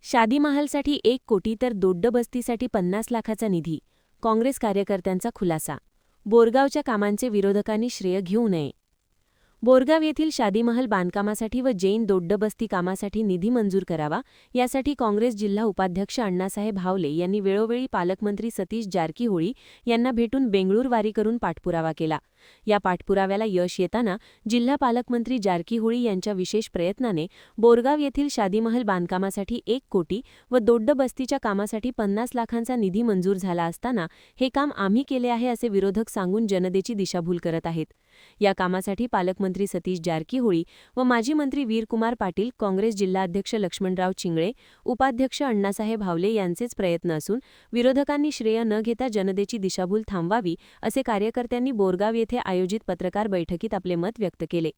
शादी महालसाठी 1 कोटी तर दोड्डबस्तीसाठी 50 लाखाचा निधी. काँग्रेस कार्यकर्त्यांचा खुलासा. बोरगावच्या कामांचे विरोधकांनी श्रेय घेऊ नये. बोरगाव येथील शादीमहल बांधकामासाठी व जैन दोड्डबस्ती कामासाठी निधी मंजूर करावा, यासाठी काँग्रेस जिल्हा उपाध्यक्ष अण्णासाहेब हावले यांनी वेळोवेळी पालकमंत्री सतीश जारकीहोळी यांना भेटून बेंगळूर वारी करून पाठपुरावा केला. या पाठपुराव्याला यश येताना जिल्हा पालकमंत्री जारकीहोळी यांच्या विशेष प्रयत्नाने बोरगाव येथील शादीमहल बांधकामासाठी 1 कोटी व दोड्डबस्तीच्या कामासाठी 50 लाखांचा निधी मंजूर झाला असताना हे काम आम्ही केले आहे असे विरोधक सांगून जनतेची दिशाभूल करत आहेत. या कामासाठी पालकमंत्री सतीश जारकीहोळी व माजी मंत्री वीरकुमार पाटील, काँग्रेस जिल्हाध्यक्ष लक्ष्मणराव चिंगळे, उपाध्यक्ष अण्णासाहेब हावले यांचेच प्रयत्न असून विरोधकांनी श्रेय न घेता जनतेची दिशाभूल थांबवावी असे कार्यकर्त्यांनी बोरगाव येथे आयोजित पत्रकार बैठकीत आपले मत व्यक्त केले.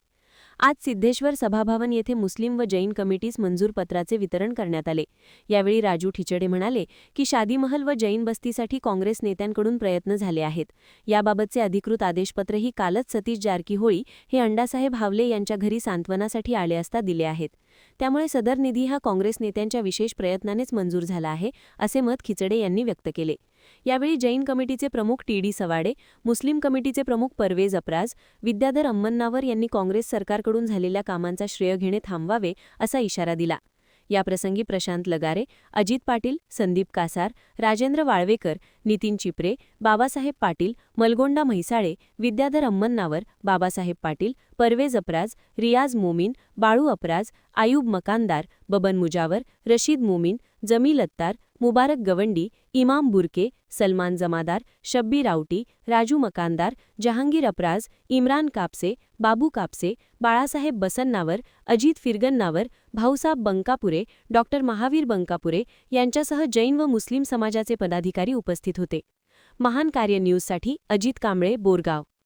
आज सिद्धेश्वर सभाभवन येथे मुस्लिम व जैन कमिटीस मंजूर पत्राचे वितरण करण्यात आले. यावेळी राजू ठिचडे म्हणाले की शादीमहल व जैन बस्तीसाठी काँग्रेस नेत्यांकडून प्रयत्न झाले आहेत. याबाबतचे अधिकृत आदेशपत्रही कालच सतीश जारकीहोळी हे अण्णासाहेब हावले यांच्या घरी सांत्वनासाठी आले असता दिले आहेत. त्यामुळे सदर निधी हा काँग्रेस नेत्यांच्या विशेष प्रयत्नानेच मंजूर झाला आहे, असे मत खिचडे यांनी व्यक्त केले. यावेळी जैन कमिटीचे प्रमुख टी.डी. सवाडे, मुस्लिम कमिटीचे प्रमुख परवेज अपराज, विद्याधर अम्मन्नावर यांनी काँग्रेस सरकारकडून झालेल्या कामांचा श्रेय घेणे थांबवावे असा इशारा दिला. याप्रसंगी प्रशांत लगारे, अजित पाटील, संदीप कासार, राजेंद्र वाळवेकर, नितीन चिपरे, बाबासाहेब पाटील, मलगोंडा म्हैसाळे, विद्याधर अम्मन्नावर, बाबासाहेब पाटील, परवेज अपराज, रियाज मोमीन, बाळू अपराज, आयूब मकानदार, बबन मुजावर, रशीद मोमीन, जमील अत्तार, मुबारक गवंडी, इमाम बुरके, सलमान जमादार, शब्बीर रावटी, राजू मकानदार, जहांगीर अपराज, इम्रान कापसे, बाबू कापसे, बाळासाहेब बसन्नावर, अजित फिरगन्नावर, भाऊसाब बंकापुरे, डॉक्टर महावीर बंकापुरे यांच्यासह जैन व मुस्लिम समाजाचे पदाधिकारी उपस्थित होते. महान कार्य न्यूजसाठी अजित कांबळे, बोरगाव.